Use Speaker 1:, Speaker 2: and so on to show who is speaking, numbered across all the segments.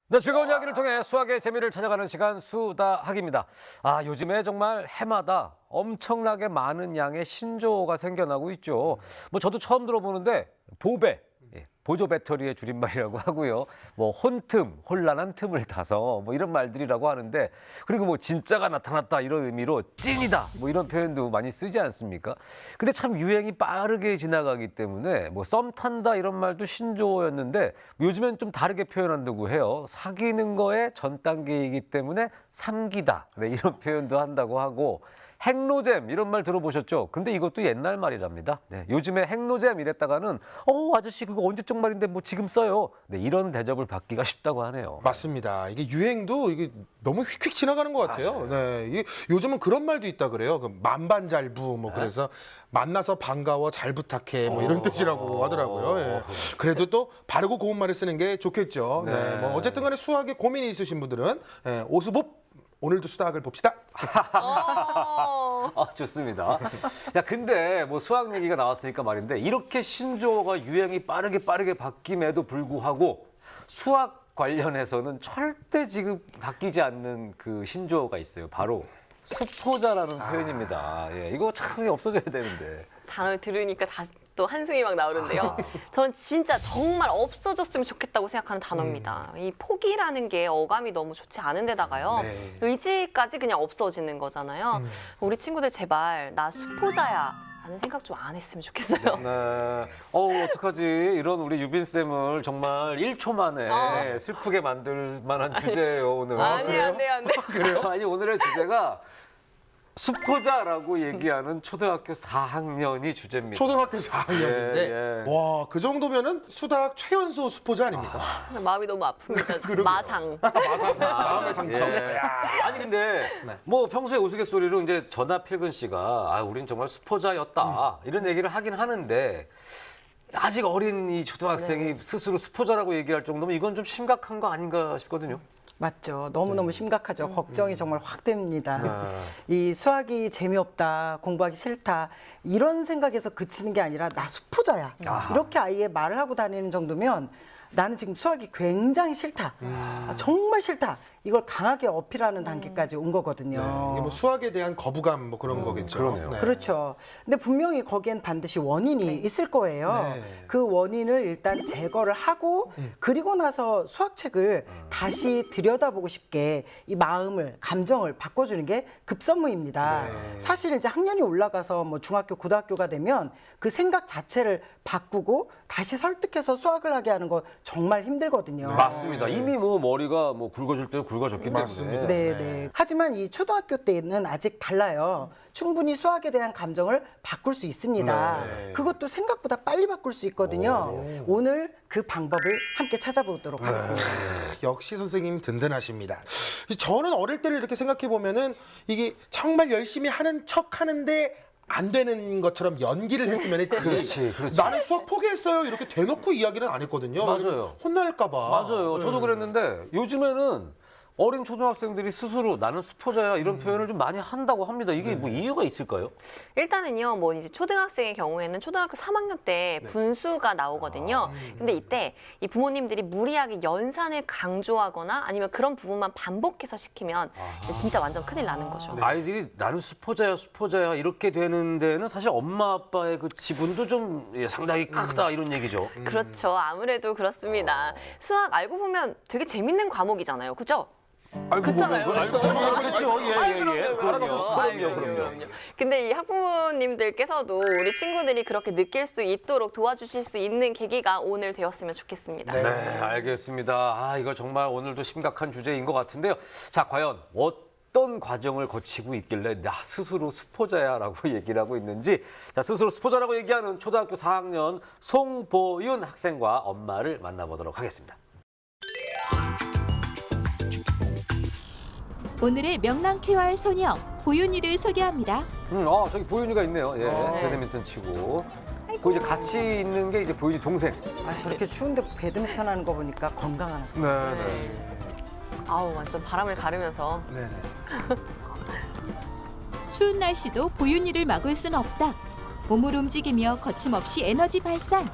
Speaker 1: 네, 즐거운 이야기를 통해 수학의 재미를 찾아가는 시간 수다학입니다. 요즘에 정말 해마다 엄청나게 많은 양의 신조어가 생겨나고 있죠. 저도 처음 들어보는데 보배, 보조 배터리의 줄임말이라고 하고요. 혼틈, 혼란한 틈을 타서 이런 말들이라고 하는데, 그리고 진짜가 나타났다 이런 의미로 찐이다 이런 표현도 많이 쓰지 않습니까? 근데 참 유행이 빠르게 지나가기 때문에 썸 탄다 이런 말도 신조어였는데 요즘엔 좀 다르게 표현한다고 해요. 사귀는 거의 전 단계이기 때문에 삼기다, 이런 표현도 한다고 하고, 핵노잼 이런 말 들어보셨죠? 근데 이것도 옛날 말이랍니다. 요즘에 핵노잼 이랬다가는 아저씨 그거 언제적 말인데 지금 써요. 이런 대접을 받기가 쉽다고 하네요.
Speaker 2: 맞습니다. 이게 유행도 이게 너무 휙휙 지나가는 것 같아요.
Speaker 1: 맞아요.
Speaker 2: 네, 이게 요즘은 그런 말도 있다 그래요. 만반잘부 그래서 만나서 반가워 잘 부탁해 이런 뜻이라고 하더라고요. 예. 그래도 또 바르고 고운 말을 쓰는 게 좋겠죠. 네.
Speaker 1: 네.
Speaker 2: 어쨌든간에 수학에 고민이 있으신 분들은 오수복 오늘도 수학을 봅시다.
Speaker 1: 좋습니다. 근데 수학 얘기가 나왔으니까 말인데, 이렇게 신조어가 유행이 빠르게 바뀜에도 불구하고 수학 관련해서는 절대 지금 바뀌지 않는 그 신조어가 있어요. 바로 수포자라는 표현입니다. 이거 참 없어져야 되는데.
Speaker 3: 단어를 들으니까 또 한숨이 막 나오는데요. 저는 진짜 정말 없어졌으면 좋겠다고 생각하는 단어입니다. 이 포기라는 게 어감이 너무 좋지 않은 데다가요.
Speaker 2: 네.
Speaker 3: 의지까지 그냥 없어지는 거잖아요. 우리 친구들 제발 나 수포자야 라는 생각 좀 안 했으면 좋겠어요.
Speaker 1: 네. 어떡하지? 이런 우리 유빈 쌤을 정말 1초 만에 슬프게 만들 만한 주제예요, 오늘.
Speaker 3: 아니,
Speaker 2: 그래요?
Speaker 3: 안 돼, 안 돼.
Speaker 1: 아니, 오늘의 주제가 수포자라고 얘기하는 초등학교 4학년이 주제입니다.
Speaker 2: 초등학교 4학년인데
Speaker 1: 예.
Speaker 2: 와, 그 정도면은 수학 최연소 수포자 아닙니까?
Speaker 3: 마음이 너무 아픕니다.
Speaker 2: 그러게요.
Speaker 3: 마상.
Speaker 2: 마음의 상처.
Speaker 1: 예. 아니 근데
Speaker 2: 네.
Speaker 1: 평소에 우스갯소리로 이제 전하 필근 씨가 우린 정말 수포자였다 이런 얘기를 하긴 하는데, 아직 어린 이 초등학생이 스스로 수포자라고 얘기할 정도면 이건 좀 심각한 거 아닌가 싶거든요.
Speaker 4: 맞죠. 너무너무 심각하죠. 걱정이 정말 확 됩니다.
Speaker 1: 아.
Speaker 4: 이 수학이 재미없다, 공부하기 싫다 이런 생각에서 그치는 게 아니라 나 수포자야. 이렇게 아이에 말을 하고 다니는 정도면 나는 지금 수학이 굉장히 싫다. 정말 싫다. 이걸 강하게 어필하는 단계까지 온 거거든요.
Speaker 2: 네, 이게 수학에 대한 거부감 그런 거겠죠.
Speaker 1: 그러네요.
Speaker 2: 네.
Speaker 4: 그렇죠. 근데 분명히 거기엔 반드시 원인이 있을 거예요.
Speaker 2: 네.
Speaker 4: 그 원인을 일단 제거를 하고 그리고 나서 수학책을 다시 들여다보고 싶게 이 마음을, 감정을 바꿔주는 게 급선무입니다.
Speaker 2: 네.
Speaker 4: 사실 이제 학년이 올라가서 중학교, 고등학교가 되면 그 생각 자체를 바꾸고 다시 설득해서 수학을 하게 하는 거 정말 힘들거든요.
Speaker 1: 맞습니다. 이미 머리가 굵어질 때 굵어졌기 때문에.
Speaker 2: 맞습니다.
Speaker 4: 네. 하지만 이 초등학교 때는 아직 달라요. 충분히 수학에 대한 감정을 바꿀 수 있습니다.
Speaker 2: 네.
Speaker 4: 그것도 생각보다 빨리 바꿀 수 있거든요. 오늘 그 방법을 함께 찾아보도록 하겠습니다.
Speaker 2: 역시 선생님 든든하십니다. 저는 어릴 때를 이렇게 생각해 보면은 이게 정말 열심히 하는 척 하는데 안 되는 것처럼 연기를 했으면 했지.
Speaker 1: 그렇지.
Speaker 2: 나는 수학 포기했어요. 이렇게 대놓고 이야기는 안 했거든요.
Speaker 1: 맞아요.
Speaker 2: 혼날까 봐.
Speaker 1: 맞아요. 저도 그랬는데 요즘에는 어린 초등학생들이 스스로 나는 수포자야 이런 표현을 좀 많이 한다고 합니다. 이게 이유가 있을까요?
Speaker 3: 일단은요, 이제 초등학생의 경우에는 초등학교 3학년 때 분수가 나오거든요. 근데 이때 이 부모님들이 무리하게 연산을 강조하거나 아니면 그런 부분만 반복해서 시키면 이제 진짜 완전 큰일 나는 거죠.
Speaker 1: 아이들이 나는 수포자야 이렇게 되는 데는 사실 엄마 아빠의 그 지분도 좀 상당히 크다 이런 얘기죠.
Speaker 3: 그렇죠. 아무래도 그렇습니다. 수학 알고 보면 되게 재밌는 과목이잖아요. 그죠? 그렇잖아요.
Speaker 1: 그렇죠. 예.
Speaker 3: 그럼요. 근데 이 학부모님들께서도 우리 친구들이 그렇게 느낄 수 있도록 도와주실 수 있는 계기가 오늘 되었으면 좋겠습니다.
Speaker 1: 네, 알겠습니다. 이거 정말 오늘도 심각한 주제인 것 같은데요. 자, 과연 어떤 과정을 거치고 있길래 나 스스로 수포자야라고 얘기를 하고 있는지, 자, 스스로 수포자라고 얘기하는 초등학교 4학년 송보윤 학생과 엄마를 만나보도록 하겠습니다.
Speaker 5: 오늘의 명랑 쾌활 소녀 보윤이를 소개합니다.
Speaker 1: 저기 보윤이가 있네요. 예, 배드민턴 치고. 그 이제 같이 있는 게 이제 보윤이 동생.
Speaker 4: 저렇게 추운데 배드민턴 하는 거 보니까 건강한 학생.
Speaker 1: 네.
Speaker 3: 아우, 완전 바람을 가르면서.
Speaker 2: 네네.
Speaker 5: 추운 날씨도 보윤이를 막을 순 없다. 몸을 움직이며 거침없이 에너지 발산.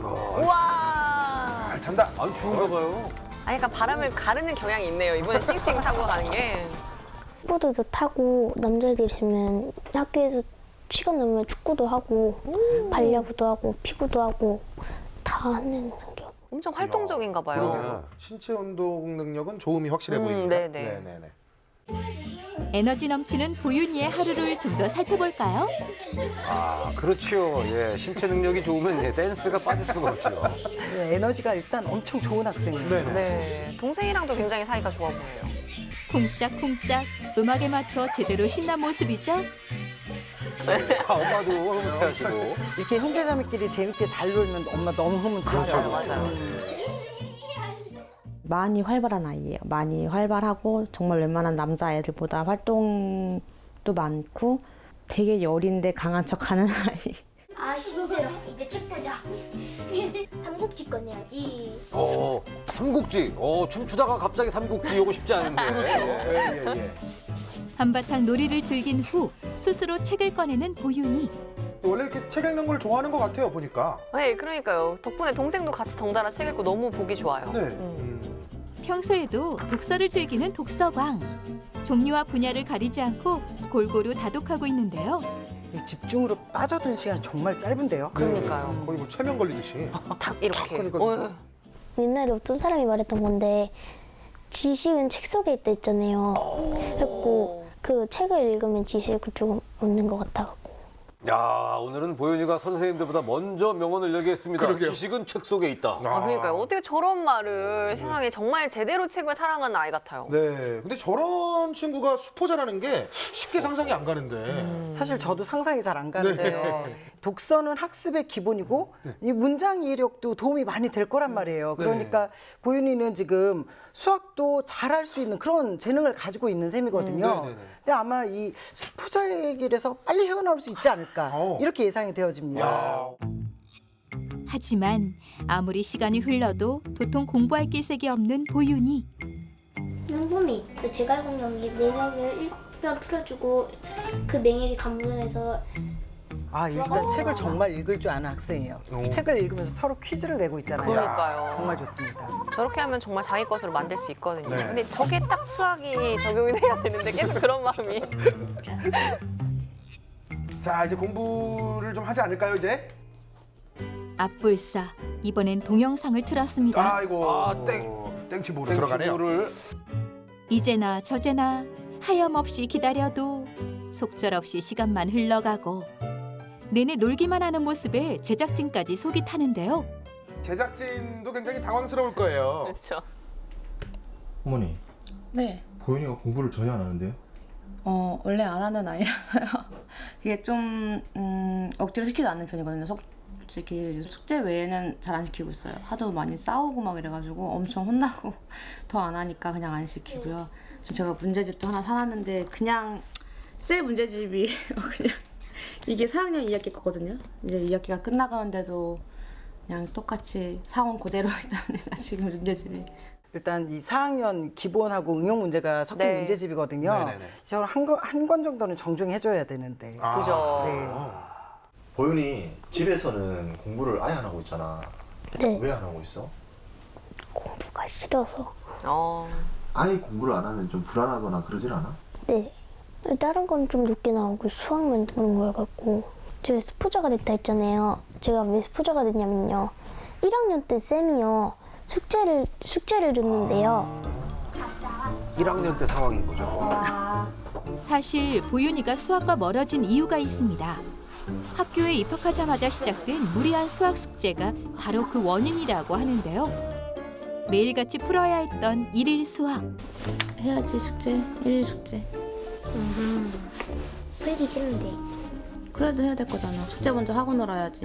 Speaker 3: 우와!
Speaker 2: 잘 탄다.
Speaker 1: 추운가 봐요.
Speaker 3: 아, 약간 바람을 가르는 경향이 있네요. 이번에 싱싱 타고 가는 게.
Speaker 6: 스포츠도 타고 남자애들 있으면 학교에서 시간 나면 축구도 하고 발야구도 하고 피구도 하고 다 하는 성격.
Speaker 3: 엄청 활동적인가 봐요.
Speaker 2: 그러게요. 신체 운동 능력은 좋음이 확실해 보입니다.
Speaker 3: 네네.
Speaker 2: 네네네.
Speaker 5: 에너지 넘치는 보윤이의 하루를 좀 더 살펴볼까요?
Speaker 1: 아, 그렇죠. 예, 신체 능력이 좋으면 예, 댄스가 빠질 수가 없죠.
Speaker 4: 네, 에너지가 일단 엄청 좋은 학생이에요.
Speaker 2: 네네.
Speaker 3: 네. 동생이랑도 굉장히 사이가 좋아 보여요.
Speaker 5: 쿵짝쿵짝 음악에 맞춰 제대로 신난 모습이죠?
Speaker 1: 아, 엄마도 흐뭇해하시고.
Speaker 4: 이렇게 형제자매끼리 재밌게 잘 놀면 엄마 너무 흐뭇하죠.
Speaker 3: 맞아요, 맞아요.
Speaker 7: 많이 활발한 아이예요. 많이 활발하고 정말 웬만한 남자애들보다 활동도 많고 되게 여린데 강한 척하는 아이.
Speaker 8: 아 힘들어. 이제 책 보자. 삼국지 꺼내야지.
Speaker 1: 삼국지. 춤추다가 갑자기 삼국지 요거 쉽지 않은데.
Speaker 2: 그렇죠. 예, 예, 예.
Speaker 5: 한바탕 놀이를 즐긴 후 스스로 책을 꺼내는 보윤이.
Speaker 2: 원래 이렇게 책 읽는 걸 좋아하는 것 같아요, 보니까.
Speaker 3: 네, 그러니까요. 덕분에 동생도 같이 덩달아 책 읽고 너무 보기 좋아요.
Speaker 2: 네.
Speaker 5: 평소에도 독서를 즐기는 독서광. 종류와 분야를 가리지 않고 골고루 다독하고 있는데요.
Speaker 4: 이 집중으로 빠져드는 시간이 정말 짧은데요.
Speaker 3: 그러니까요.
Speaker 2: 거의 뭐 최면 걸리듯이.
Speaker 3: 탁 이렇게.
Speaker 2: 하니까.
Speaker 6: 옛날에 어떤 사람이 말했던 건데 지식은 책 속에 있다 했잖아요. 했고 그 책을 읽으면 지식을 조금 얻는 것 같아갖고.
Speaker 1: 야, 오늘은 보윤이가 선생님들보다 먼저 명언을 얘기했습니다.
Speaker 2: 그러게요.
Speaker 1: 지식은 책 속에 있다.
Speaker 3: 아, 그러니까요. 어떻게 저런 말을 세상에 정말 제대로 책을 사랑하는 아이 같아요.
Speaker 2: 네. 근데 저런 친구가 수포자라는 게 쉽게 상상이 안 가는데.
Speaker 4: 사실 저도 상상이 잘 안 가는데요.
Speaker 3: 네.
Speaker 4: 독서는 학습의 기본이고 이 문장 이해력도 도움이 많이 될 거란 말이에요. 그러니까 보윤이는 지금 수학도 잘할 수 있는 그런 재능을 가지고 있는 셈이거든요.
Speaker 2: 네네네.
Speaker 4: 근데 아마 이 수포자의 길에서 빨리 헤어나올 수 있지 않을까 이렇게 예상이 되어집니다.
Speaker 2: 야.
Speaker 5: 하지만 아무리 시간이 흘러도 도통 공부할 기색이 없는 보윤이.
Speaker 8: 눈금이 그 제갈공명이 맹액을 1편 풀어주고 그 맹액이 감동해서
Speaker 4: 아 일단 책을 정말 읽을 줄 아는 학생이에요. 책을 읽으면서 서로 퀴즈를 내고 있잖아요.
Speaker 3: 그러니까요.
Speaker 4: 정말 좋습니다.
Speaker 3: 저렇게 하면 정말 자기 것으로 만들 수 있거든요.
Speaker 2: 네.
Speaker 3: 근데 저게 딱 수학이 적용이 돼야 되는데 계속 그런 마음이.
Speaker 2: 자, 이제 공부를 좀 하지 않을까요, 이제?
Speaker 5: 앞불싸 이번엔 동영상을 틀었습니다.
Speaker 2: 아이고.
Speaker 1: 아,
Speaker 2: 땡튜브로 들어가네요.
Speaker 1: 땡큐브를
Speaker 5: 이제나 저제나 하염없이 기다려도 속절없이 시간만 흘러가고 내내 놀기만 하는 모습에 제작진까지 속이 타는데요.
Speaker 2: 제작진도 굉장히 당황스러울 거예요.
Speaker 3: 그렇죠.
Speaker 9: 어머니,
Speaker 7: 네.
Speaker 9: 보윤이가 공부를 전혀 안 하는데요?
Speaker 7: 원래 안 하는 아이라서요. 이게 좀 억지로 시키지 않는 편이거든요. 솔직히 숙제 외에는 잘 안 시키고 있어요. 하도 많이 싸우고 막 이래가지고 엄청 혼나고 더 안 하니까 그냥 안 시키고요. 지금 제가 문제집도 하나 사놨는데 그냥 새 문제집이 그냥 이게 4학년 2학기 거거든요. 이제 2학기가 끝나가는데도 그냥 똑같이 사온 그대로 있답니다. 지금 문제집이.
Speaker 4: 일단 이 4학년 기본하고 응용 문제가 섞인
Speaker 3: 네.
Speaker 4: 문제집이거든요.
Speaker 2: 네네네.
Speaker 4: 저는 한 권 정도는 정중히 해줘야 되는데.
Speaker 3: 그죠.
Speaker 4: 네.
Speaker 9: 보윤이 집에서는 공부를 아예 안 하고 있잖아.
Speaker 6: 네.
Speaker 9: 왜 안 하고 있어?
Speaker 6: 공부가 싫어서.
Speaker 9: 아예 공부를 안 하면 좀 불안하거나 그러질 않아?
Speaker 6: 네. 다른 건 좀 늦게 나오고 수학만 그런 거여갖고 제가 스포자가 됐다 했잖아요. 제가 왜 스포자가 됐냐면요. 1학년 때 쌤이요. 숙제를 줬는데요.
Speaker 1: 1학년 때 상황인 거죠.
Speaker 5: 사실 보윤이가 수학과 멀어진 이유가 있습니다. 학교에 입학하자마자 시작된 무리한 수학 숙제가 바로 그 원인이라고 하는데요. 매일같이 풀어야 했던 일일 수학.
Speaker 7: 해야지 숙제. 1일 숙제.
Speaker 8: 풀기 싫은데
Speaker 7: 그래도 해야 될 거잖아. 숙제 먼저 하고 놀아야지.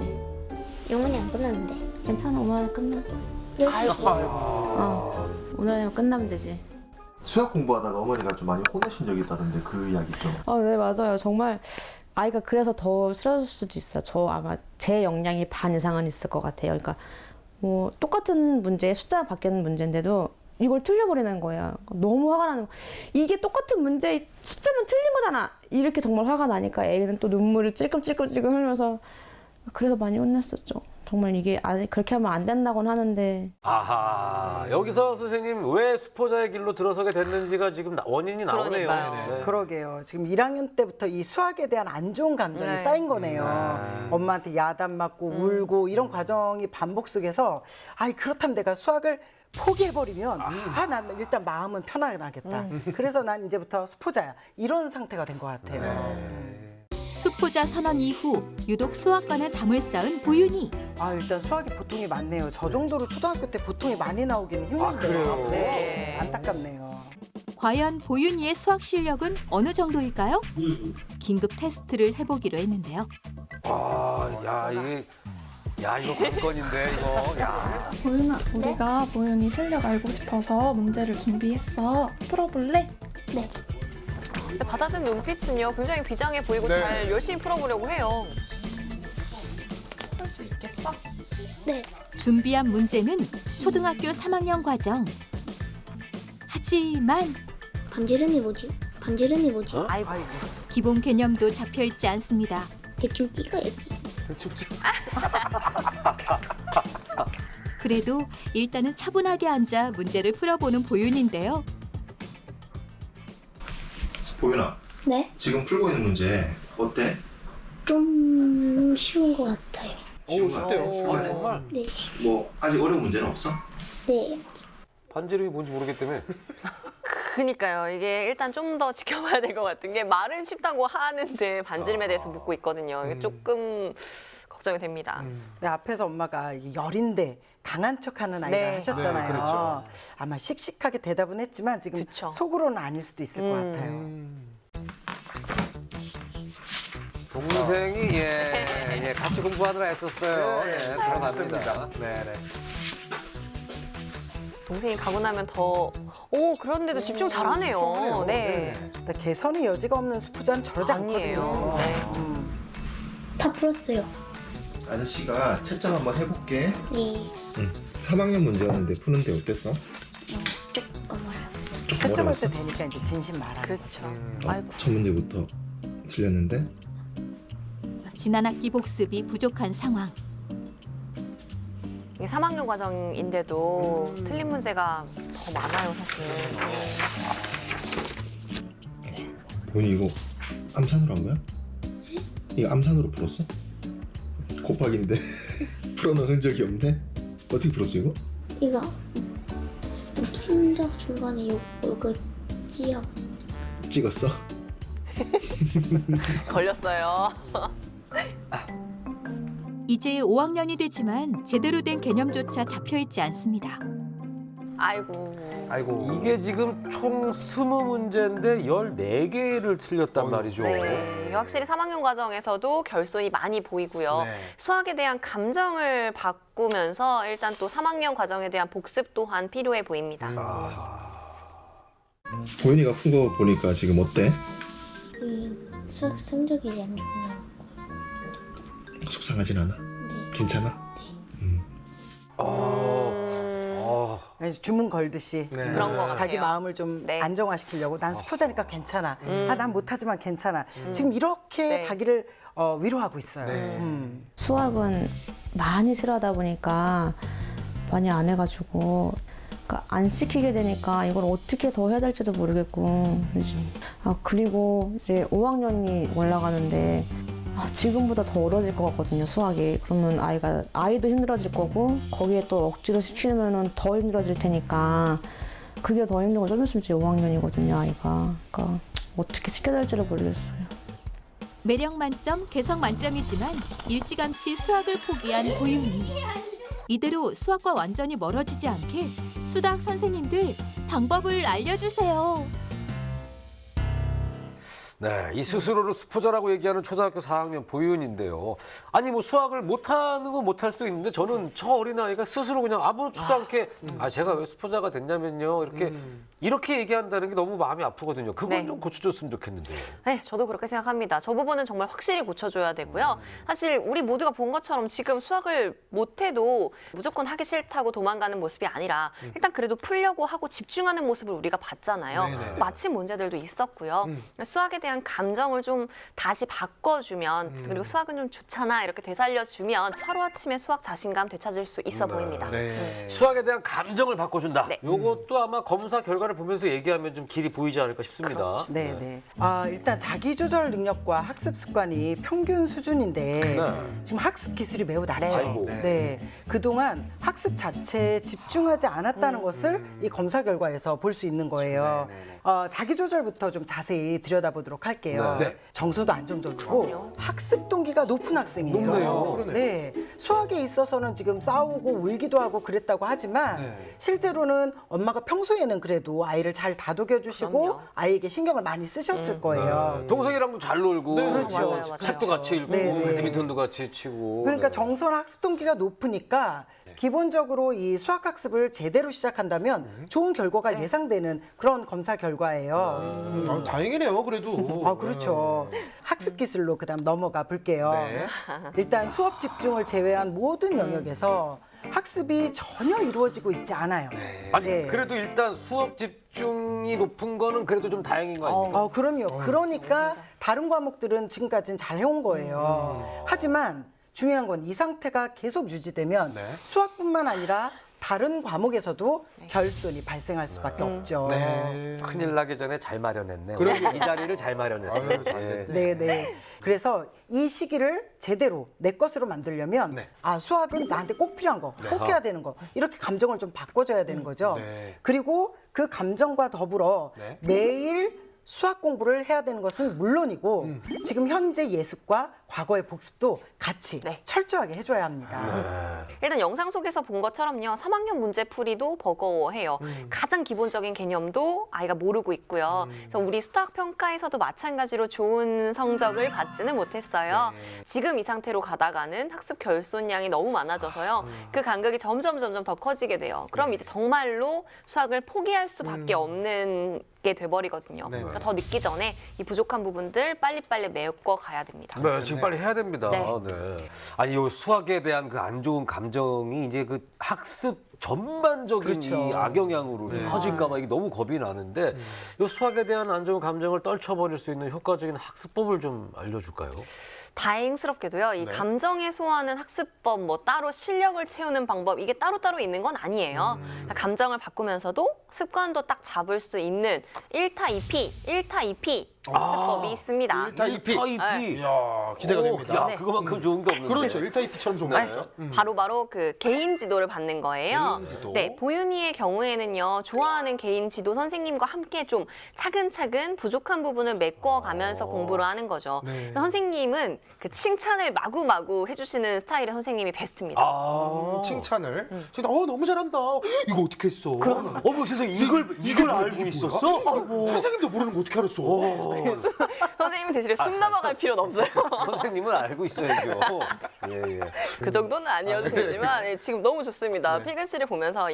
Speaker 8: 영원히 안 끝났는데
Speaker 7: 괜찮아. 오늘 안에 끝나.
Speaker 8: 10시
Speaker 7: 오늘 안에 끝나면 되지.
Speaker 9: 수학 공부하다가 어머니가 좀 많이 혼내신 적이 있다던데 그 이야기 좀.
Speaker 7: 네, 맞아요. 정말 아이가 그래서 더 싫어질 수도 있어요. 저 아마 제 역량이 반 이상은 있을 것 같아요. 그러니까 뭐 똑같은 문제, 숫자가 바뀌는 문제인데도 이걸 틀려버리는 거예요. 너무 화가 나는 거예요. 이게 똑같은 문제, 숫자만 틀린 거잖아. 이렇게 정말 화가 나니까 애는 또 눈물을 찔끔찔끔 흘면서 그래서 많이 혼냈었죠. 정말 이게 아직 그렇게 하면 안 된다고는 하는데
Speaker 1: 아하, 여기서 선생님 왜 수포자의 길로 들어서게 됐는지가 지금 원인이 나오네요.
Speaker 3: 그러니까요.
Speaker 1: 네.
Speaker 4: 그러게요. 지금 1학년 때부터 이 수학에 대한 안 좋은 감정이
Speaker 3: 네.
Speaker 4: 쌓인 거네요. 엄마한테 야단 맞고 울고 이런 과정이 반복 속에서 아이 그렇다면 내가 수학을 포기해버리면 난 일단 마음은 편안하겠다. 그래서 난 이제부터 수포자야. 이런 상태가 된 것 같아요.
Speaker 5: 수포자 선언 이후 유독 수학과는 담을 쌓은 보윤이.
Speaker 4: 일단 수학이 보통이 많네요. 저 정도로 초등학교 때 보통이 많이 나오기는 힘든데요.
Speaker 1: 그래요?
Speaker 4: 네, 안타깝네요.
Speaker 5: 과연 보윤이의 수학 실력은 어느 정도일까요? 긴급 테스트를 해보기로 했는데요.
Speaker 1: 이거 관건인데 이거. 야.
Speaker 10: 보윤아, 우리가 보윤이 실력 알고 싶어서 문제를 준비했어. 풀어볼래?
Speaker 8: 네.
Speaker 3: 근데 받아든 눈빛은요, 굉장히 비장해 보이고
Speaker 2: 네.
Speaker 3: 잘 열심히 풀어보려고 해요.
Speaker 10: 풀 수 있겠어?
Speaker 8: 네.
Speaker 5: 준비한 문제는 초등학교 3학년 과정. 하지만
Speaker 8: 반지름이 뭐지? 반지름이 뭐지?
Speaker 3: 아이고.
Speaker 5: 기본 개념도 잡혀있지 않습니다.
Speaker 8: 대충 찍어야지.
Speaker 5: 그래도 일단은 차분하게 앉아 문제를 풀어보는 보윤인데요.
Speaker 9: 보윤아,
Speaker 8: 네.
Speaker 9: 지금 풀고 있는 문제 어때?
Speaker 8: 좀 쉬운 것 같아요.
Speaker 2: 오, 쉽대요. 쉽네.
Speaker 1: 정말
Speaker 8: 네.
Speaker 9: 뭐 아직 어려운 문제는 없어?
Speaker 8: 네.
Speaker 1: 반지름이 뭔지 모르기 때문에.
Speaker 3: 그니까요. 이게 일단 좀 더 지켜봐야 될 것 같은 게 말은 쉽다고 하는데 반지름에 대해서 묻고 있거든요. 이게 조금 걱정이 됩니다.
Speaker 4: 네, 앞에서 엄마가 이게 열인데 강한 척하는 아이라
Speaker 3: 네.
Speaker 4: 하셨잖아요.
Speaker 2: 네, 그렇죠.
Speaker 4: 아마 씩씩하게 대답은 했지만 지금
Speaker 3: 그쵸.
Speaker 4: 속으로는 아닐 수도 있을 것 같아요.
Speaker 1: 동생이 같이 공부하느라 애썼어요. 네, 사랑합니다.
Speaker 2: 맞습니다. 네, 네.
Speaker 3: 동생이 가고 나면 더, 그런데도 집중 잘하네요. 네.
Speaker 4: 근데 개선의 여지가 없는 수포자는 저러지
Speaker 3: 아니에요.
Speaker 4: 않거든요.
Speaker 3: 네.
Speaker 8: 다 풀었어요.
Speaker 9: 아저씨가 채점 한번 해볼게.
Speaker 8: 네.
Speaker 9: 3학년 문제였는데 푸는데 어땠어?
Speaker 8: 조금 어려웠어요.
Speaker 4: 채점할 때 되니까 이제 진심 말하는
Speaker 3: 그렇죠.
Speaker 9: 어,
Speaker 3: 아이고.
Speaker 9: 첫 문제부터 틀렸는데?
Speaker 5: 지난 학기 복습이 부족한 상황.
Speaker 3: 이게 3학년 과정인데도 틀린 문제가 더 많아요, 사실.
Speaker 9: 보니 이거 암산으로 한 거야? 이거 암산으로 풀었어? 곱하기인데 풀어놓은 흔적이 없네? 어떻게 풀었어 이거?
Speaker 8: 이거 푼적 중간에 이거 찌어.
Speaker 9: 찍었어?
Speaker 3: 걸렸어요.
Speaker 5: 이제 5학년이 되지만 제대로 된 개념조차 잡혀있지 않습니다.
Speaker 3: 아이고.
Speaker 2: 아이고.
Speaker 1: 이게 지금 총 20문제인데 14개를 틀렸단 말이죠.
Speaker 3: 네. 확실히 3학년 과정에서도 결손이 많이 보이고요.
Speaker 2: 네.
Speaker 3: 수학에 대한 감정을 바꾸면서 일단 또 3학년 과정에 대한 복습 또한 필요해 보입니다.
Speaker 9: 보인이가 푼 거 보니까 지금 어때?
Speaker 8: 수학 성적이 안 좋구나.
Speaker 9: 속상하진 않아?
Speaker 8: 네.
Speaker 9: 괜찮아?
Speaker 4: 주문 걸듯이
Speaker 2: 네.
Speaker 3: 그런 것 같아요.
Speaker 4: 자기 마음을 좀
Speaker 3: 네.
Speaker 4: 안정화시키려고 난 수포자니까 괜찮아. 난 못하지만 괜찮아. 지금 이렇게
Speaker 3: 네.
Speaker 4: 자기를 위로하고 있어요.
Speaker 2: 네.
Speaker 7: 수학은 많이 싫어하다 보니까 많이 안 해가지고 그러니까 안 시키게 되니까 이걸 어떻게 더 해야 될지도 모르겠고 그리고 이제 5학년이 올라가는데 지금보다 더 어려질 것 같거든요, 수학이. 그러면 아이도 힘들어질 거고 거기에 또 억지로 시키면은 더 힘들어질 테니까 그게 더 힘든 건 좀 있으면 이제 5학년이거든요, 아이가. 그러니까 어떻게 시켜야 될지를 모르겠어요.
Speaker 5: 매력 만점, 개성 만점이지만 일찌감치 수학을 포기한 보윤이. 이대로 수학과 완전히 멀어지지 않게 수학 선생님들 방법을 알려주세요.
Speaker 1: 네, 이 스스로를 수포자라고 얘기하는 초등학교 4학년 보윤인데요. 아니 뭐 수학을 못하는 건 못할 수 있는데 저는 저 어린아이가 스스로 그냥 아무렇지도 않게 제가 왜 수포자가 됐냐면요. 이렇게 얘기한다는 게 너무 마음이 아프거든요. 그건
Speaker 3: 네.
Speaker 1: 좀 고쳐줬으면 좋겠는데요.
Speaker 3: 네, 저도 그렇게 생각합니다. 저 부분은 정말 확실히 고쳐줘야 되고요. 사실 우리 모두가 본 것처럼 지금 수학을 못해도 무조건 하기 싫다고 도망가는 모습이 아니라 일단 그래도 풀려고 하고 집중하는 모습을 우리가 봤잖아요.
Speaker 2: 네네네.
Speaker 3: 마침 문제들도 있었고요. 수학에 대한 대한 감정을 좀 다시 바꿔주면 그리고 수학은 좀 좋잖아 이렇게 되살려주면 하루아침에 수학 자신감 되찾을 수 있어 보입니다.
Speaker 2: 네.
Speaker 1: 수학에 대한 감정을 바꿔준다.
Speaker 3: 네.
Speaker 1: 요것도 아마 검사 결과를 보면서 얘기하면 좀 길이 보이지 않을까 싶습니다.
Speaker 4: 네, 네. 일단 자기 조절 능력과 학습 습관이 평균 수준인데
Speaker 1: 네.
Speaker 4: 지금 학습 기술이 매우 낮죠.
Speaker 1: 아이고.
Speaker 4: 네. 그동안 학습 자체에 집중하지 않았다는 것을 이 검사 결과에서 볼 수 있는 거예요. 자기 조절부터 좀 자세히 들여다보도록 할게요.
Speaker 2: 네.
Speaker 4: 정서도 안정적이고 학습 동기가 높은 학생이에요.
Speaker 1: 높네요.
Speaker 4: 네. 수학에 있어서는 지금 싸우고 울기도 하고 그랬다고 하지만
Speaker 2: 네.
Speaker 4: 실제로는 엄마가 평소에는 그래도 아이를 잘 다독여 주시고
Speaker 3: 그럼요.
Speaker 4: 아이에게 신경을 많이 쓰셨을 거예요.
Speaker 1: 동생이랑도 잘 놀고,
Speaker 2: 네.
Speaker 4: 그렇죠.
Speaker 3: 맞아요, 맞아요.
Speaker 1: 책도 같이 읽고,
Speaker 4: 네, 네.
Speaker 1: 배드민턴도 같이 치고.
Speaker 4: 그러니까
Speaker 1: 네.
Speaker 4: 정서나 학습 동기가 높으니까 기본적으로 이 수학 학습을 제대로 시작한다면 좋은 결과가 예상되는 그런 검사 결과예요.
Speaker 2: 다행이네요, 그래도.
Speaker 4: 그렇죠. 학습 기술로 그다음 넘어가 볼게요.
Speaker 2: 네.
Speaker 4: 일단 수업 집중을 제외한 모든 영역에서 학습이 전혀 이루어지고 있지 않아요.
Speaker 1: 아니,
Speaker 4: 네.
Speaker 1: 그래도 일단 수업 집중이 높은 거는 그래도 좀 다행인 거 아닙니까?
Speaker 4: 그럼요. 그러니까 다른 과목들은 지금까지는 잘 해온 거예요. 하지만 중요한 건 이 상태가 계속 유지되면
Speaker 2: 네.
Speaker 4: 수학뿐만 아니라 다른 과목에서도 결손이 발생할 수밖에 없죠.
Speaker 2: 네.
Speaker 1: 큰일 나기 전에 잘 마련했네.
Speaker 2: 그러게요.
Speaker 1: 이 자리를 잘 마련했어요.
Speaker 2: 아유, 잘 됐네.
Speaker 4: 네, 네. 그래서 이 시기를 제대로 내 것으로 만들려면
Speaker 2: 네.
Speaker 4: 수학은 나한테 꼭 필요한 거, 꼭 해야 되는 거 이렇게 감정을 좀 바꿔줘야 되는 거죠.
Speaker 2: 네.
Speaker 4: 그리고 그 감정과 더불어
Speaker 2: 네.
Speaker 4: 매일 수학 공부를 해야 되는 것은 물론이고 지금 현재 예습과 과거의 복습도 같이
Speaker 3: 네.
Speaker 4: 철저하게 해줘야 합니다.
Speaker 3: 일단 영상 속에서 본 것처럼요. 3학년 문제풀이도 버거워해요. 가장 기본적인 개념도 아이가 모르고 있고요. 그래서 우리 수학 평가에서도 마찬가지로 좋은 성적을 받지는 못했어요. 지금 이 상태로 가다가는 학습 결손량이 너무 많아져서요. 그 간극이 점점 더 커지게 돼요. 그럼 이제 정말로 수학을 포기할 수밖에 없는 게 돼버리거든요.
Speaker 2: 네.
Speaker 3: 그러니까 더 늦기 전에 이 부족한 부분들 빨리빨리 메꿔 가야 됩니다.
Speaker 1: 네, 지금 빨리 해야 됩니다.
Speaker 3: 네.
Speaker 1: 네. 아니, 요 수학에 대한 그 안 좋은 감정이 이제 그 학습 전반적인
Speaker 4: 그렇죠.
Speaker 1: 이 악영향으로 커질까봐 이게 너무 겁이 나는데 요 수학에 대한 안 좋은 감정을 떨쳐버릴 수 있는 효과적인 학습법을 좀 알려줄까요?
Speaker 3: 다행스럽게도요. 이
Speaker 2: 네.
Speaker 3: 감정 해소하는 학습법, 뭐 따로 실력을 채우는 방법 이게 따로따로 있는 건 아니에요. 감정을 바꾸면서도 습관도 딱 잡을 수 있는 1타 2피, 1타 2피 학습법이 있습니다.
Speaker 2: 1타 2피.
Speaker 3: 네.
Speaker 2: 이야, 기대가 됩니다.
Speaker 1: 야,
Speaker 3: 네.
Speaker 1: 그거만큼 좋은 게 없는데.
Speaker 2: 그렇죠. 1타 2피처럼 좋은 거죠.
Speaker 3: 바로 그 개인 지도를 받는 거예요.
Speaker 2: 개인 지도.
Speaker 3: 네, 보윤이의 경우에는요. 좋아하는 개인 지도 선생님과 함께 좀 차근차근 부족한 부분을 메꿔가면서 공부를 하는 거죠.
Speaker 2: 네.
Speaker 3: 그래서 선생님은 그 칭찬을 마구마구 해주시는 스타일의 선생님이 베스트입니다.
Speaker 2: 칭찬을. 진짜 너무 잘한다. 이거 어떻게 했어?
Speaker 1: 어머 세상에 이걸 알고 있었어?
Speaker 2: 선생님도 모르는 거 어떻게 알았어?
Speaker 3: 선생님 대신에 숨 넘어갈 필요는 없어요.
Speaker 1: 선생님은 알고 있어야죠. 예.
Speaker 3: 그 정도는 아니어도 되지만 지금 너무 좋습니다. 필근 씨를 보면서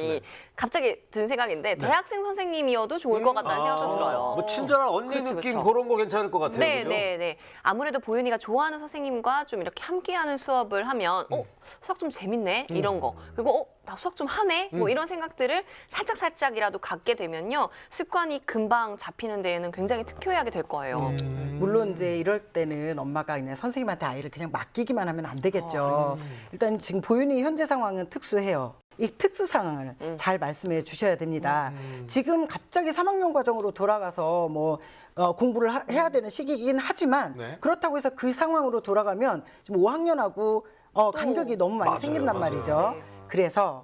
Speaker 3: 갑자기 든 생각인데 대학생 선생님이어도 좋을 것 같다는 생각도 들어요.
Speaker 1: 뭐 친절한 언니
Speaker 3: 그렇지,
Speaker 1: 느낌
Speaker 3: 그렇죠.
Speaker 1: 그런 거 괜찮을 것 같아요. 그죠?
Speaker 3: 네. 아무래도 보윤이가 좋아하는 선생님과 좀 이렇게 함께하는 수업을 하면 수학 좀 재밌네 이런 거 그리고 나 수학 좀 하네 뭐 이런 생각들을 살짝이라도 갖게 되면요 습관이 금방 잡히는 데에는 굉장히 특효약이 될 거예요.
Speaker 4: 물론 이제 이럴 때는 엄마가 그냥 선생님한테 아이를 그냥 맡기기만 하면 안 되겠죠. 일단 지금 보윤이 현재 상황은 특수해요. 이 특수 상황을 잘 말씀해 주셔야 됩니다. 지금 갑자기 3학년 과정으로 돌아가서 뭐 공부를 해야 되는 시기이긴 하지만
Speaker 2: 네.
Speaker 4: 그렇다고 해서 그 상황으로 돌아가면 지금 5학년하고 간격이 너무 많이 생긴단 말이죠. 그래서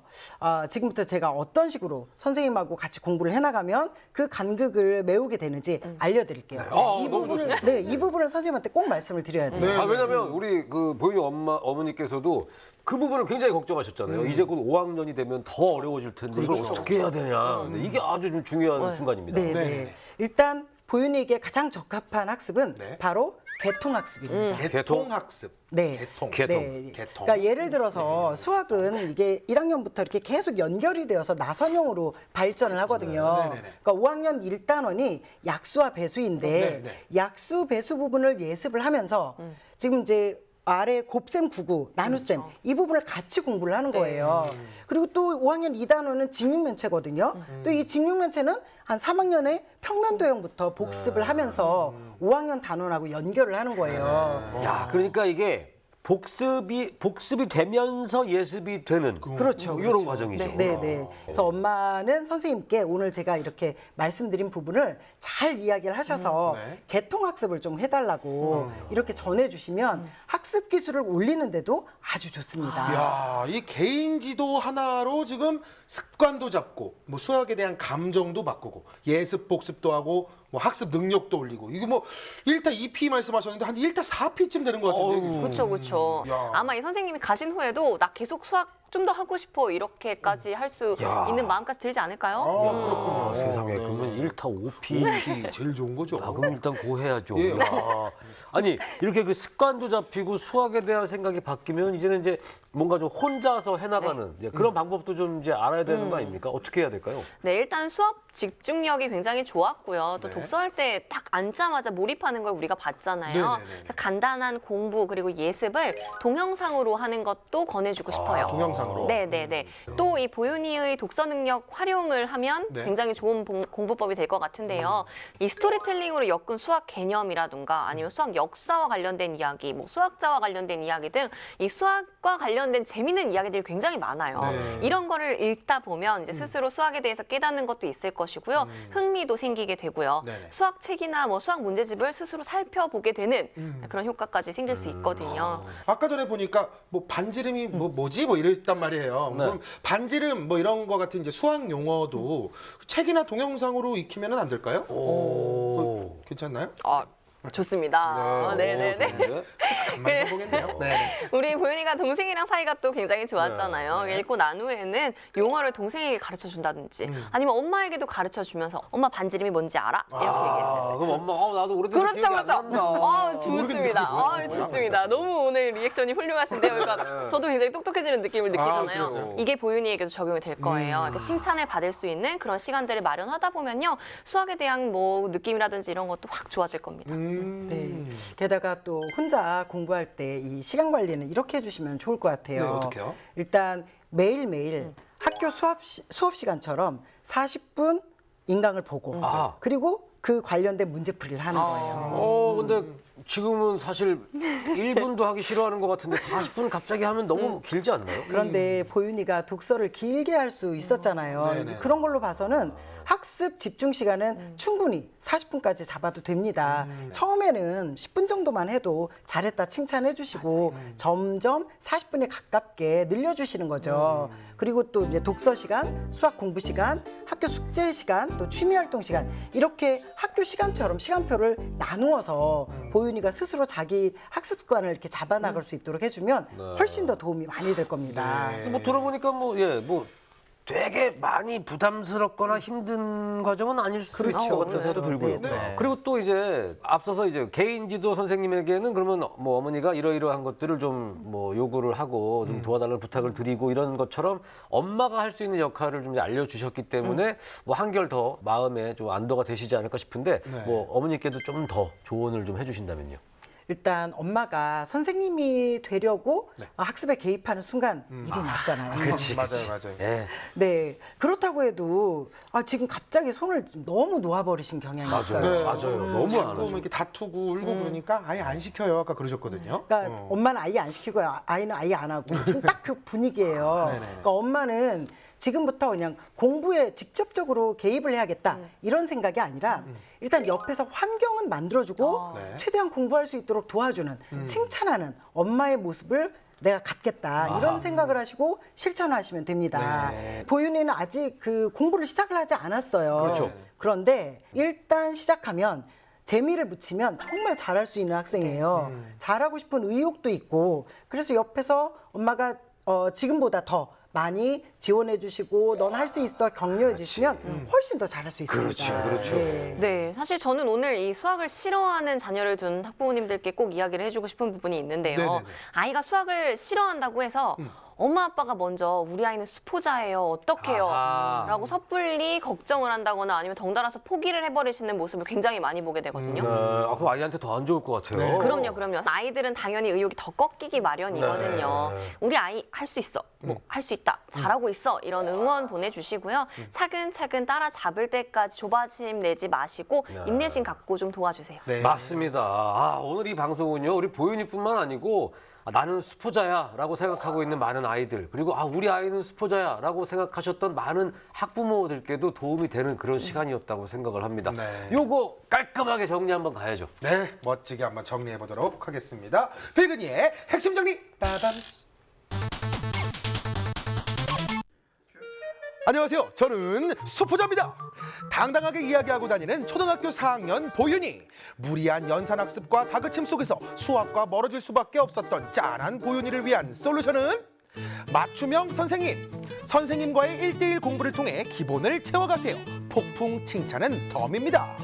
Speaker 4: 지금부터 제가 어떤 식으로 선생님하고 같이 공부를 해나가면 그 간극을 메우게 되는지 알려드릴게요. 이
Speaker 1: 너무
Speaker 4: 부분을 이 부분을 선생님한테 꼭 말씀을 드려야 돼요.
Speaker 1: 왜냐면 우리 그 보윤이 어머니께서도 그 부분을 굉장히 걱정하셨잖아요. 이제 곧 5학년이 되면 더 어려워질 텐데 이걸 어떻게 해야 되냐. 근데 이게 아주 좀 중요한 순간입니다.
Speaker 4: 네. 일단 보윤이에게 가장 적합한 학습은
Speaker 2: 네.
Speaker 4: 바로 개통학습입니다.
Speaker 2: 개통학습.
Speaker 4: 네.
Speaker 2: 개통.
Speaker 4: 네.
Speaker 2: 개통.
Speaker 4: 그러니까 예를 들어서 수학은 이게 1학년부터 이렇게 계속 연결이 되어서 나선형으로 발전을 하거든요.
Speaker 2: 네네네.
Speaker 4: 그러니까 5학년 1단원이 약수와 배수인데
Speaker 2: 네네.
Speaker 4: 약수 배수 부분을 예습을 하면서 지금 이제 아래 곱셈 구구, 나눗셈
Speaker 3: 그렇죠.
Speaker 4: 이 부분을 같이 공부를 하는
Speaker 3: 네.
Speaker 4: 거예요. 그리고 또 5학년 2단원은 직육면체거든요. 또 이 직육면체는 한 3학년에 평면도형부터 복습을 하면서 5학년 단원하고 연결을 하는 거예요.
Speaker 1: 야, 그러니까 이게 복습이 되면서 예습이 되는
Speaker 4: 그렇죠.
Speaker 1: 이런 과정이죠.
Speaker 4: 네, 네. 그래서 엄마는 선생님께 오늘 제가 이렇게 말씀드린 부분을 잘 이야기를 하셔서
Speaker 2: 네.
Speaker 4: 개통학습을 좀 해달라고 이렇게 전해주시면 학습 기술을 올리는데도 아주 좋습니다.
Speaker 2: 야, 이 개인 지도 하나로 지금 습관도 잡고 뭐 수학에 대한 감정도 바꾸고 예습 복습도 하고 뭐 학습 능력도 올리고 이거 뭐 1타 2피 말씀하셨는데 한 1타 4피쯤 되는 것 같은데.
Speaker 3: 그렇죠, 그렇죠.
Speaker 2: 야.
Speaker 3: 아마 이 선생님이 가신 후에도 나 계속 수학 좀 더 하고 싶어 이렇게까지 할 수
Speaker 1: 야.
Speaker 3: 있는 마음까지 들지 않을까요?
Speaker 1: 야, 그렇군요. 세상에
Speaker 2: 네,
Speaker 1: 그러면
Speaker 2: 네.
Speaker 1: 1타 5피.
Speaker 2: 5피 제일 좋은 거죠.
Speaker 1: 아, 그럼 일단 고해야죠.
Speaker 2: 예.
Speaker 1: 야. 아니 이렇게 그 습관도 잡히고 수학에 대한 생각이 바뀌면 이제는 이제 뭔가 좀 혼자서 해나가는 이제 그런 방법도 좀 이제 알아야 되는 거 아닙니까? 어떻게 해야 될까요?
Speaker 3: 네, 일단 수업 집중력이 굉장히 좋았고요. 또
Speaker 2: 네.
Speaker 3: 독서할 때 딱 앉자마자 몰입하는 걸 우리가 봤잖아요.
Speaker 2: 네네네.
Speaker 3: 그래서 간단한 공부 그리고 예습을 동영상으로 하는 것도 권해주고 싶어요.
Speaker 2: 동영상으로.
Speaker 3: 네네네. 또 이 보윤이의 독서 능력 활용을 하면
Speaker 2: 네.
Speaker 3: 굉장히 좋은 공부법이 될 것 같은데요. 이 스토리텔링으로 엮은 수학 개념이라든가 아니면 수학 역사와 관련된 이야기, 뭐 수학자와 관련된 이야기 등 이 수학과 관련된 재미있는 이야기들이 굉장히 많아요.
Speaker 2: 네.
Speaker 3: 이런 거를 읽다 보면 이제 스스로 수학에 대해서 깨닫는 것도 있을 것이고요. 흥미도 생기게 되고요.
Speaker 2: 네네.
Speaker 3: 수학책이나 뭐 수학 문제집을 스스로 살펴보게 되는 그런 효과까지 생길 수 있거든요.
Speaker 2: 아까 전에 보니까 뭐 반지름이 뭐지 뭐 이랬단 말이에요.
Speaker 1: 네.
Speaker 2: 그럼 반지름 뭐 이런 거 같은 이제 수학 용어도 책이나 동영상으로 익히면은 안 될까요?
Speaker 1: 오.
Speaker 2: 괜찮나요?
Speaker 3: 아, 좋습니다. 네네네.
Speaker 1: 좋은데?
Speaker 2: 간만에 써보겠네요. 네.
Speaker 3: 우리 보윤이가 동생이랑 사이가 또 굉장히 좋았잖아요.
Speaker 2: 네.
Speaker 3: 읽고 난 후에는 용어를 동생에게 가르쳐 준다든지 아니면 엄마에게도 가르쳐 주면서 엄마 반지름이 뭔지 알아? 이렇게 얘기했어요.
Speaker 1: 그럼 엄마 나도 오래돼서
Speaker 3: 그렇죠,
Speaker 1: 기억이 안
Speaker 3: 그렇죠.
Speaker 1: 난다.
Speaker 3: 아, 좋습니다.
Speaker 2: 뭐야,
Speaker 3: 아,
Speaker 2: 뭐야,
Speaker 3: 좋습니다.
Speaker 2: 뭐야.
Speaker 3: 너무 오늘 리액션이 훌륭하신데요. 그러니까 저도 굉장히 똑똑해지는 느낌을 느끼잖아요.
Speaker 2: 그러세요?
Speaker 3: 이게 보윤이에게도 적용이 될 거예요. 그러니까 칭찬을 받을 수 있는 그런 시간들을 마련하다 보면요. 수학에 대한 뭐 느낌이라든지 이런 것도 확 좋아질 겁니다.
Speaker 4: 네. 게다가 또 혼자 공부할 때 이 시간 관리는 이렇게 해주시면 좋을 것 같아요.
Speaker 2: 네, 어떡해요?
Speaker 4: 일단 매일매일 학교 수업 시간처럼 40분 인강을 보고
Speaker 1: 아.
Speaker 4: 그리고 그 관련된 문제풀이를 하는 거예요.
Speaker 1: 근데 지금은 사실 1분도 하기 싫어하는 것 같은데 40분 갑자기 하면 너무 길지 않나요?
Speaker 4: 그런데 보윤이가 독서를 길게 할 수 있었잖아요.
Speaker 2: 네네.
Speaker 4: 이제 그런 걸로 봐서는 학습 집중 시간은 충분히 40분까지 잡아도 됩니다. 처음에는 10분 정도만 해도 잘했다 칭찬해 주시고 점점 40분에 가깝게 늘려주시는 거죠. 그리고 또 이제 독서 시간, 수학 공부 시간, 학교 숙제 시간, 또 취미 활동 시간 이렇게 학교 시간처럼 시간표를 나누어서 보윤이가 스스로 자기 학습 습관을 이렇게 잡아나갈 수 있도록 해주면 훨씬 더 도움이 많이 될 겁니다.
Speaker 2: 네.
Speaker 1: 뭐 들어보니까 뭐 되게 많이 부담스럽거나 힘든 과정은 아닐 수 있을 것 같은 생각도 들고요.
Speaker 4: 네, 네.
Speaker 1: 그리고 또 이제 앞서서 이제 개인 지도 선생님에게는 그러면 뭐 어머니가 이러이러한 것들을 좀 뭐 요구를 하고 좀 도와달라는 부탁을 드리고 이런 것처럼 엄마가 할 수 있는 역할을 좀 이제 알려주셨기 때문에 뭐 한결 더 마음에 좀 안도가 되시지 않을까 싶은데
Speaker 2: 네.
Speaker 1: 뭐 어머니께도 좀 더 조언을 좀 해주신다면요.
Speaker 4: 일단 엄마가 선생님이 되려고 학습에 개입하는 순간 일이 났잖아요.
Speaker 2: 맞아요.
Speaker 1: 예.
Speaker 4: 네. 그렇다고 해도 지금 갑자기 손을 너무 놓아버리신 경향이 있어요.
Speaker 2: 네.
Speaker 1: 맞아요. 너무 안
Speaker 2: 자꾸
Speaker 1: 하죠.
Speaker 2: 뭐 이렇게 다투고 울고 그러니까 아예 안 시켜요. 아까 그러셨거든요.
Speaker 4: 그러니까 엄마는 아예 안 시키고 아이는 아예 안 하고 지금 딱 그 분위기예요.
Speaker 2: 네네네.
Speaker 4: 그러니까 엄마는 지금부터 그냥 공부에 직접적으로 개입을 해야겠다 이런 생각이 아니라 일단 옆에서 환경은 만들어주고
Speaker 2: 네.
Speaker 4: 최대한 공부할 수 있도록 도와주는 칭찬하는 엄마의 모습을 내가 갖겠다 이런 생각을 하시고 실천하시면 됩니다.
Speaker 2: 네.
Speaker 4: 보윤이는 아직 그 공부를 시작을 하지 않았어요.
Speaker 1: 그렇죠.
Speaker 4: 그런데 일단 시작하면 재미를 붙이면 정말 잘할 수 있는 학생이에요. 잘하고 싶은 의욕도 있고 그래서 옆에서 엄마가 지금보다 더 많이 지원해 주시고 넌 할 수 있어 격려해 주시면 훨씬 더 잘할 수 있습니다.
Speaker 1: 그렇죠.
Speaker 4: 네.
Speaker 3: 네, 사실 저는 오늘 이 수학을 싫어하는 자녀를 둔 학부모님들께 꼭 이야기를 해주고 싶은 부분이 있는데요.
Speaker 2: 네네네.
Speaker 3: 아이가 수학을 싫어한다고 해서 엄마 아빠가 먼저 우리 아이는 수포자예요. 어떡해요?
Speaker 1: 아하.
Speaker 3: 라고 섣불리 걱정을 한다거나 아니면 덩달아서 포기를 해버리시는 모습을 굉장히 많이 보게 되거든요.
Speaker 1: 네. 아, 그럼 아이한테 더 안 좋을 것 같아요.
Speaker 2: 네.
Speaker 3: 그럼요. 아이들은 당연히 의욕이 더 꺾이기 마련이거든요.
Speaker 2: 네.
Speaker 3: 우리 아이 할 수 있어. 뭐 할 수 있다. 잘하고 있어. 이런 응원 보내주시고요. 차근차근 따라잡을 때까지 조바심 내지 마시고 인내심 갖고 좀 도와주세요.
Speaker 2: 네.
Speaker 1: 맞습니다. 아, 오늘 이 방송은요, 우리 보윤이뿐만 아니고 나는 수포자야라고 생각하고 있는 많은 아이들, 그리고 우리 아이는 수포자야라고 생각하셨던 많은 학부모들께도 도움이 되는 그런 시간이었다고 생각을 합니다.
Speaker 2: 네.
Speaker 1: 요거 깔끔하게 정리 한번 가야죠.
Speaker 2: 네, 멋지게 한번 정리해 보도록 하겠습니다. 필근이의 핵심 정리 빠밤스. 안녕하세요. 저는 수포자입니다. 당당하게 이야기하고 다니는 초등학교 4학년 보윤이. 무리한 연산학습과 다그침 속에서 수학과 멀어질 수밖에 없었던 짠한 보윤이를 위한 솔루션은 맞춤형 선생님. 선생님과의 1대1 공부를 통해 기본을 채워가세요. 폭풍 칭찬은 덤입니다.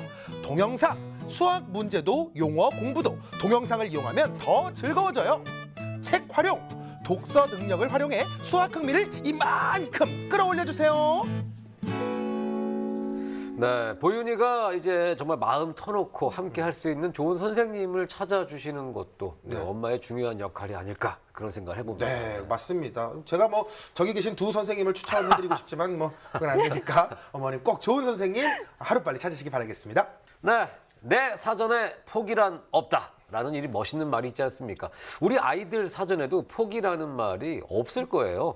Speaker 2: 동영상, 수학 문제도 용어 공부도 동영상을 이용하면 더 즐거워져요. 책 활용. 독서 능력을 활용해 수학 흥미를 이만큼 끌어올려주세요.
Speaker 1: 네, 보윤이가 이제 정말 마음 터놓고 함께 할 수 있는 좋은 선생님을 찾아주시는 것도
Speaker 2: 네.
Speaker 1: 엄마의 중요한 역할이 아닐까 그런 생각을 해봅니다.
Speaker 2: 네, 맞습니다. 제가 뭐 저기 계신 두 선생님을 추천해드리고 싶지만 뭐 그건 안 되니까 어머님 꼭 좋은 선생님 하루빨리 찾으시기 바라겠습니다.
Speaker 1: 네, 내 사전에 포기란 없다. 라는 일이 멋있는 말이 있지 않습니까? 우리 아이들 사전에도 포기라는 말이 없을 거예요.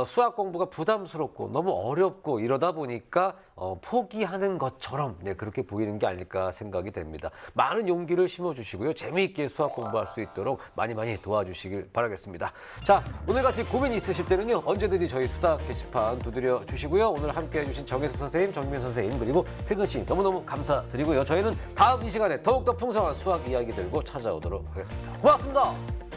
Speaker 1: 수학 공부가 부담스럽고 너무 어렵고 이러다 보니까 포기하는 것처럼 그렇게 보이는 게 아닐까 생각이 됩니다. 많은 용기를 심어주시고요. 재미있게 수학 공부할 수 있도록 많이 도와주시길 바라겠습니다. 자, 오늘같이 고민이 있으실 때는요. 언제든지 저희 수다 게시판 두드려 주시고요. 오늘 함께해 주신 정혜숙 선생님, 정민 선생님 그리고 필근 씨 너무너무 감사드리고요. 저희는 다음 이 시간에 더욱더 풍성한 수학 이야기 들고 찾아오도록 하겠습니다. 고맙습니다.